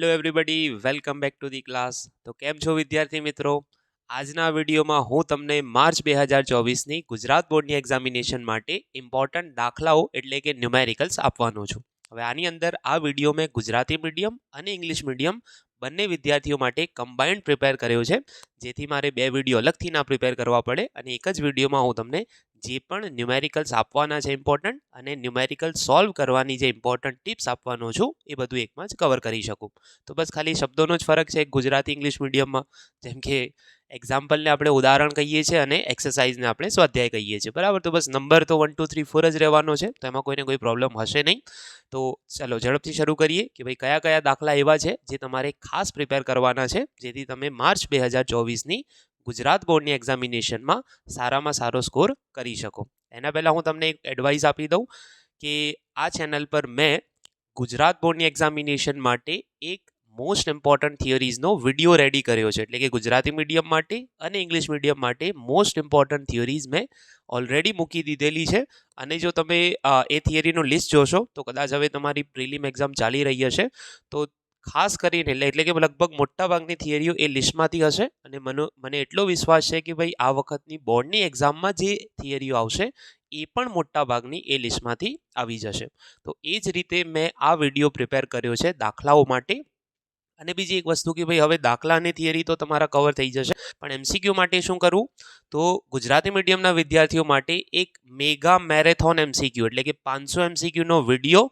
Hello everybody, welcome back to the class. તો કેમ છો વિદ્યાર્થી મિત્રો? આજના વિડીયોમાં હું તમને માર્ચ 2024ની ગુજરાત બોર્ડની એક્ઝામિનેશન માટે ઇમ્પોર્ટન્ટ દાખલાઓ એટલે કે ન્યુમેરિકલ્સ આપવાનો છું. હવે આની અંદર આ વિડીયો મેં ગુજરાતી મીડિયમ અને ઇંગ્લિશ મીડિયમ બંને વિદ્યાર્થીઓ માટે કમ્બાઇન્ડ પ્રિપેર કર્યો છે, જેથી મારે બે વિડીયો અલગથી ના પ્રિપેર કરવા પડે અને એક જ વિડીયોમાં હું તમને જે પણ ન્યુમેરિકલ્સ આપવાના છે ઇમ્પોર્ટન્ટ અને ન્યુમેરિકલ સોલ્વ કરવાની જે ઇમ્પોર્ટન્ટ ટિપ્સ આપવાનો છું એ બધું એકમાં જ કવર કરી શકું. તો બસ ખાલી શબ્દોનો જ ફરક છે ગુજરાતી ઇંગ્લિશ મીડિયમમાં. જેમ કે એક્ઝામ્પલને આપણે ઉદાહરણ કહીએ છીએ અને એક્સરસાઇઝને આપણે સ્વાધ્યાય કહીએ છીએ, બરાબર. તો બસ નંબર તો 1 2 3 4 જ રહેવાનો છે, તો એમાં કોઈને કોઈ પ્રોબ્લેમ હશે નહીં. તો ચાલો ઝડપથી શરૂ કરીએ કે ભાઈ કયા કયા દાખલા એવા છે જે તમારે ખાસ પ્રિપેર કરવાના છે, જેથી તમે માર્ચ 2024ની ગુજરાત બોર્ડની એક્ઝામિનેશનમાં સારામાં સારો સ્કોર કરી શકો. એના પહેલાં હું તમને એક એડવાઇસ આપી દઉં કે આ ચેનલ પર મેં ગુજરાત બોર્ડની એક્ઝામિનેશન માટે એક મોસ્ટ ઇમ્પોર્ટન્ટ થિયરીઝનો વિડીયો રેડી કર્યો છે, એટલે કે ગુજરાતી મીડિયમ માટે અને ઇંગ્લિશ મીડિયમ માટે મોસ્ટ ઇમ્પોર્ટન્ટ થિયરીઝ મેં ઓલરેડી મૂકી દીધેલી છે. અને જો તમે એ થિયરીનું લિસ્ટ જોશો તો કદાચ હવે તમારી પ્રિલિમ એક્ઝામ ચાલી રહી હશે, તો ખાસ કરીને એટલે કે લગભગ મોટાભાગની થિયરીઓ એ લિસ્ટમાંથી હશે. અને મને એટલો વિશ્વાસ છે કે ભાઈ આ વખતની બોર્ડની એક્ઝામમાં જે થિયરીઓ આવશે એ પણ મોટાભાગની એ લિસ્ટમાંથી આવી જશે. તો એ જ રીતે મેં આ વિડીયો પ્રિપેર કર્યો છે દાખલાઓ માટે. અને બીજી એક વસ્તુ કે ભાઈ હવે દાખલા અને થિયરી તો તમારા કવર થઈ જશે, પણ એમસીક્યુ માટે શું કરવું? તો ગુજરાતી મીડિયમના વિદ્યાર્થીઓ માટે એક મેગા મેરેથોન એમસીક્યુ એટલે કે 500 એમસીક્યુનો video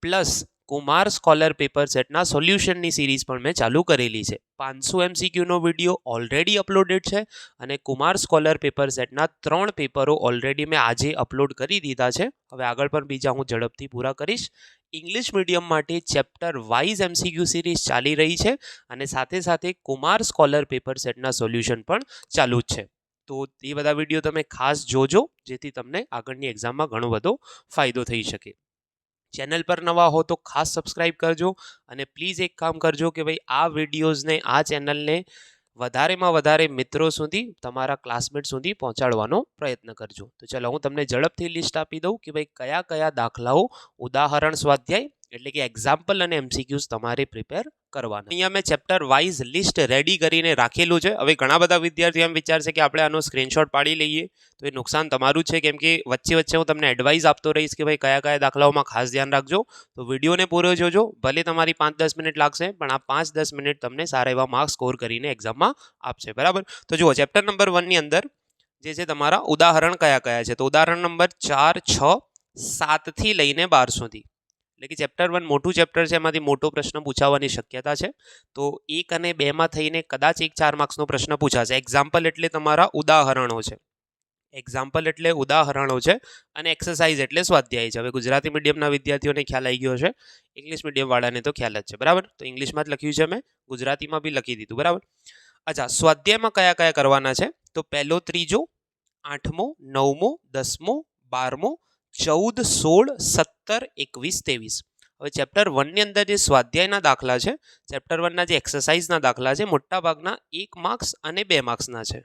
plus Kumar scholar paper સેટના સોલ્યુશનની સિરીઝ પણ મેં ચાલુ કરેલી છે. 500 એમસીક્યુનો વિડીયો ઓલરેડી અપલોડેડ છે અને કુમાર સ્કોલર પેપર સેટના 3 પેપરો ઓલરેડી મેં આજે અપલોડ કરી દીધા છે. હવે આગળ પણ બીજા હું ઝડપથી પૂરા કરીશ. ઇંગ્લિશ મીડિયમ માટે ચેપ્ટર વાઇઝ એમસીક્યુ સિરીઝ ચાલી રહી છે અને સાથે સાથે કુમાર સ્કોલર પેપર સેટના સોલ્યુશન પણ ચાલુ જ છે. તો એ બધા વિડીયો તમે ખાસ જોજો, જેથી તમને આગળની એક્ઝામમાં ઘણો બધો ફાયદો થઈ શકે. ચેનલ પર નવા હો તો ખાસ સબસ્ક્રાઇબ કરજો અને પ્લીઝ એક કામ કરજો કે ભાઈ આ વિડીયોઝને આ ચેનલને વધારેમાં વધારે મિત્રો સુધી, તમારા ક્લાસમેટ સુધી પહોંચાડવાનો પ્રયત્ન કરજો. તો ચાલો હું તમને ઝડપથી લિસ્ટ આપી દઉં કે ભાઈ કયા કયા દાખલાઓ ઉદાહરણ સ્વાધ્યાય એટલે કે એક્ઝામ્પલ અને એમસીક્યુઝ તમારે પ્રિપેર કરવાના. અહીંયા મેં ચેપ્ટર વાઇઝ લિસ્ટ રેડી કરીને રાખેલું છે. હવે ઘણા બધા વિદ્યાર્થીઓ એમ વિચારશે કે આપણે આનો સ્ક્રીનશોટ પાડી લઈએ, તો એ નુકસાન તમારું છે, કેમ કે વચ્ચે વચ્ચે હું તમને એડવાઇસ આપતો રહીશ કે ભાઈ કયા કયા દાખલાઓમાં ખાસ ધ્યાન રાખજો. તો વિડીયોને પૂરો જોજો, ભલે તમારી 5-10 મિનિટ લાગશે, પણ આ 5-10 મિનિટ તમને સારા એવા માર્ક્સ સ્કોર કરીને એક્ઝામમાં આપશે, બરાબર. તો જુઓ, ચેપ્ટર નંબર 1 ની અંદર જે છે તમારા ઉદાહરણ કયા કયા છે, તો ઉદાહરણ નંબર 4, 6, 7 થી લઈને 12 સુધી, એટલે કે ચેપ્ટર 1 મોટું ચેપ્ટર છે, એમાંથી મોટો પ્રશ્ન પૂછાવાની શક્યતા છે. તો 1 અને 2 માં થઈને કદાચ 1-4 માર્ક્સનો પ્રશ્ન પૂછાશે. એક્ઝામ્પલ એટલે તમારા ઉદાહરણો છે, એક્ઝામ્પલ એટલે ઉદાહરણો છે અને એક્સરસાઇઝ એટલે સ્વાધ્યાય છે. હવે ગુજરાતી મીડિયમના વિદ્યાર્થીઓને ખ્યાલ આવી ગયો છે, ઇંગ્લિશ મીડિયમ વાળાને તો ખ્યાલ જ છે, બરાબર. તો ઇંગ્લિશમાં જ લખ્યું છે, મેં ગુજરાતીમાં બી લખી દીધું, બરાબર. અચ્છા, સ્વાધ્યાયમાં કયા કયા કરવાના છે, તો પહેલો, ત્રીજો, 8મો, 9મો, 10મો, 12મો, 14, 16, 17, 21, 23. હવે ચેપ્ટર 1 ની અંદર જે સ્વાધ્યાયના દાખલા છે, ચેપ્ટર 1 ના જે એક્સરસાઇઝના દાખલા છે, મોટાભાગના 1 માર્ક્સ અને 2 માર્ક્સના છે.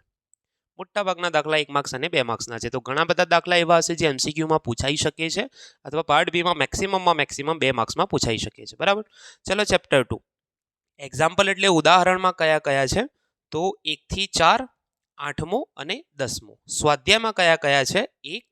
મોટાભાગના દાખલા 1 માર્ક્સ અને 2 માર્ક્સના છે. તો ઘણા બધા દાખલા એવા હશે જે એમસીક્યુમાં પૂછાઈ શકે છે અથવા પાર્ટ બીમાં મેક્સિમમ 2 માર્ક્સમાં પૂછાઈ શકે છે, બરાબર. ચલો ચેપ્ટર 2 એક્ઝામ્પલ એટલે ઉદાહરણમાં કયા કયા છે, તો 1 થી 4, 8મો અને 10મો. સ્વાધ્યાયમાં કયા કયા છે, 1,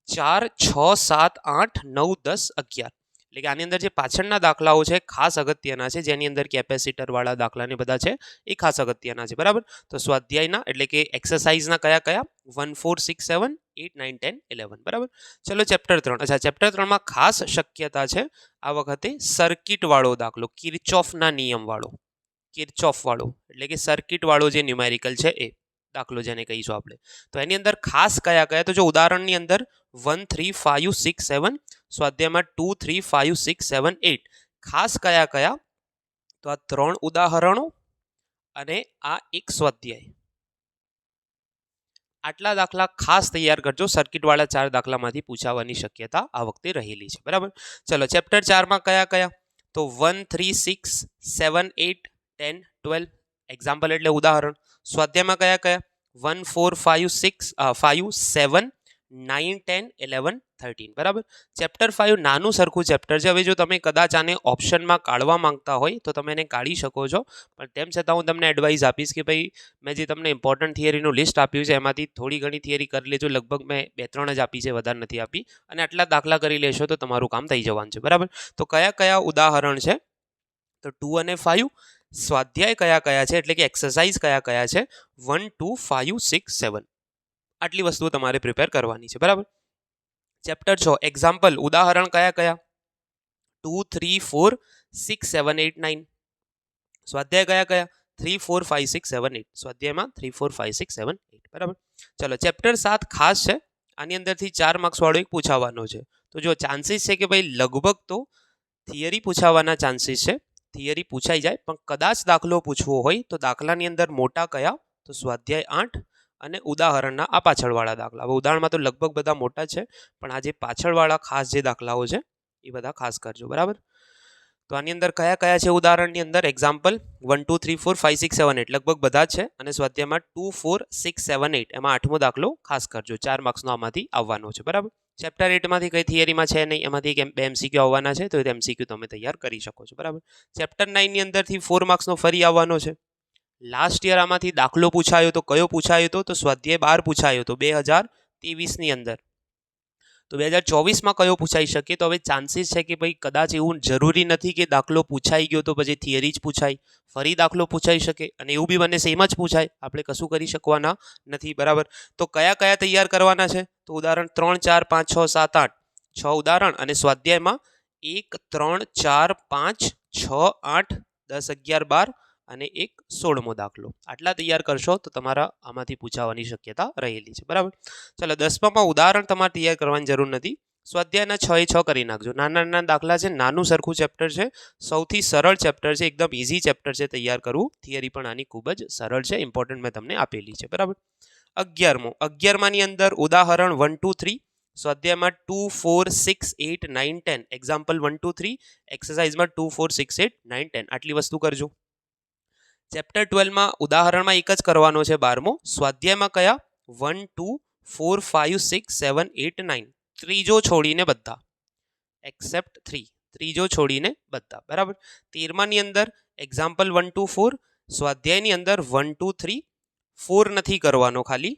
4, 6, 7, 8, 9, 10, 11. એટલે કે આની અંદર જે પાછળના દાખલાઓ છે ખાસ અગત્યના છે, જેની અંદર કેપેસિટર વાળા દાખલા ને બધા છે એ ખાસ અગત્યના છે, બરાબર. તો સ્વાધ્યાયના એટલે કે એક્સરસાઇઝના કયા કયા, 1, 4, 6, 7, 8, 9, 10, 11, બરાબર. ચલો ચેપ્ટર 3. અચ્છા, ચેપ્ટર 3 માં ખાસ શક્યતા છે આ વખતે સર્કિટ વાળો દાખલો, કિર્ચોફના નિયમ વાળો, કિર્ચોફ વાળો એટલે કે સર્કિટ વાળો જે ન્યુમેરિકલ છે એ દાખલો જેને કહીશું આપણે. તો એની અંદર ખાસ કયા કયા, તો જો ઉદાહરણની અંદર 1, 3, 5, 6, 7, સ્વાધ્યાયમાં 2, 3, 5, 6, 7, 8. ખાસ કયા કયા, તો આ 3 ઉદાહરણો અને આ એક સ્વાધ્યાય. આટલા દાખલા ખાસ તૈયાર કરજો, સર્કિટવાળા 4 દાખલામાંથી પૂછાવાની શક્યતા આ વખતે રહેલી છે, બરાબર. ચલો ચેપ્ટર 4 માં કયા કયા, તો 1, 3, 6, 7, 8, 10, 12. એક્ઝામ્પલ એટલે ઉદાહરણ. સ્વાધ્યાયમાં કયા કયા, 1, 4, 5, 6, 5, 7, 9, 10, 11, 13 બરાબર. ચેપ્ટર 5 નાનું સરખું ચેપ્ટર છે. હવે જો તમે કદાચ આને ઓપ્શનમાં કાઢવા માંગતા હોય તો તમે એને કાઢી શકો છો, પણ તેમ છતાં હું તમને એડવાઇસ આપીશ કે ભાઈ મેં જે તમને ઇમ્પોર્ટન્ટ થિયરીનું લિસ્ટ આપ્યું છે એમાંથી થોડી ઘણી થિયરી કરી લેજો. લગભગ મેં 2-3 જ આપી છે, વધારે નથી આપી, અને આટલા દાખલા કરી લેશો તો તમારું કામ થઈ જવાનું છે બરાબર. તો કયા કયા ઉદાહરણ છે, તો 2 અને 5. સ્વાધ્યાય કયા કયા છે, એટલે કે એક્સરસાઇઝ કયા કયા છે, 1, 2, 5, 6, 7. આટલી વસ્તુઓ તમારે પ્રિપેર કરવાની છે બરાબર. ચેપ્ટર 6 એક્ઝામ્પલ ઉદાહરણ કયા કયા, 2, 3, 4, 6, 7, 8, 9. સ્વાધ્યાય કયા કયા, 3, 4, 5, 6, 7, 8. સ્વાધ્યાયમાં 3, 4, 5, 6, 7, 8 બરાબર. ચલો ચેપ્ટર 7 ખાસ છે, આની અંદરથી 4 માર્ક્સ વાળો એક પૂછાવાનો છે. તો જો ચાન્સીસ છે કે ભાઈ લગભગ તો થિયરી પૂછાવાના ચાન્સીસ છે, થિયરી પૂછાઈ જાય, પણ કદાચ દાખલો પૂછવો હોય તો દાખલાની અંદર મોટા કયા, તો સ્વાધ્યાય 8 અને ઉદાહરણના આ પાછળવાળા દાખલા. હવે ઉદાહરણમાં તો લગભગ બધા મોટા છે, પણ આ જે પાછળવાળા ખાસ જે દાખલાઓ છે એ બધા ખાસ કરજો બરાબર. તો આની અંદર કયા કયા છે ઉદાહરણની અંદર, એક્ઝામ્પલ 1, 2, 3, 4, 5, 6, 7, 8 લગભગ બધા જ છે, અને સ્વાધ્યાયમાં 2, 4, 6, 7, 8 એમાં 8મો દાખલો ખાસ કરજો. 4 માર્ક્સનો આમાંથી આવવાનો છે બરાબર. ચેપ્ટર 8માંથી કઈ થિયરીમાં છે નહીં, એમાંથી એક 2 MCQ આવવાના છે, તો એ MCQ તમે તૈયાર કરી શકો છો બરાબર. ચેપ્ટર 9ની અંદરથી 4 માર્ક્સનો ફરી આવવાનો છે. લાસ્ટ યર આમાંથી દાખલો પૂછાયો તો કયો પૂછાયો હતો, તો સ્વાધ્યાય 12 પૂછાયો હતો 2023ની અંદર. તો 2024માં કયો પૂછાઈ શકે, તો હવે ચાન્સીસ છે કે ભાઈ કદાચ એવું જરૂરી નથી કે દાખલો પૂછાઈ ગયો તો પછી થિયરી જ પૂછાય, ફરી દાખલો પૂછાઈ શકે, અને એવું બી બને સેમ જ પૂછાય, આપણે કશું કરી શકવાના નથી બરાબર. તો કયા કયા તૈયાર કરવાના છે, તો ઉદાહરણ 3, 4, 5, 6, 7, 8 6 ઉદાહરણ, અને સ્વાધ્યાયમાં 1, 3, 4, 5, 6, 8, 10, 11, 12 અને એક 16મો દાખલો. આટલા તૈયાર કરશો તો તમારા આમાંથી પૂછાવાની શક્યતા રહેલી છે બરાબર. ચાલો 10માં ઉદાહરણ તમારે તૈયાર કરવાની જરૂર નથી, સ્વાધ્યાયના 6 એ 6 કરી નાખજો. નાના નાના દાખલા છે, નાનું સરખું ચેપ્ટર છે, સૌથી સરળ ચેપ્ટર છે, એકદમ ઇઝી ચેપ્ટર છે તૈયાર કરવું. થિયરી પણ આની ખૂબ જ સરળ છે, ઇમ્પોર્ટન્ટ મેં તમને આપેલી છે બરાબર. 11માની અંદર ઉદાહરણ 1, 2, 3. સ્વાધ્યાયમાં 2, 4, 6, 8, 9, 10. એક્ઝામ્પલ 1, 2, 3. એક્સરસાઇઝમાં 2, 4, 6, 8, 9, 10. આટલી વસ્તુ કરજો. ચેપ્ટર 12માં ઉદાહરણમાં એક જ કરવાનો છે 12મો. સ્વાધ્યાયમાં કયા, 1, 2, 4, 5, 6, 7, 8, 9. ત્રીજો છોડીને બધા, એક્સેપ્ટ 3. ત્રીજો છોડીને બધા બરાબર. 13માની અંદર એક્ઝામ્પલ 1, 2, 4. સ્વાધ્યાયની અંદર 1, 2, 3. 4 નથી કરવાનો ખાલી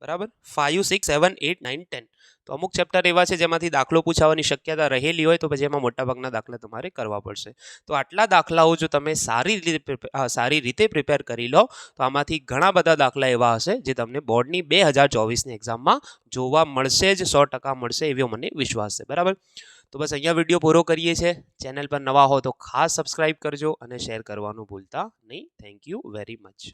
બરાબર. 5, 6, 7, 8, 9, 10. તો અમુક ચેપ્ટર એવા છે જેમાંથી દાખલો પૂછાવાની શક્યતા રહેલી હોય, તો પછી એમાં મોટાભાગના દાખલા તમારે કરવા પડશે. તો આટલા દાખલાઓ જો તમે સારી રીતે પ્રિપેર કરી લો તો આમાંથી ઘણા બધા દાખલા એવા હશે જે તમને બોર્ડની 2024ની એક્ઝામમાં જોવા મળશે જ, 100% મળશે એવો મને વિશ્વાસ છે બરાબર. તો બસ અહીંયા વિડીયો પૂરો કરીએ છીએ. ચેનલ પર નવા હો તો ખાસ સબસ્ક્રાઇબ કરજો અને શેર કરવાનું ભૂલતા નહીં. Thank you very much.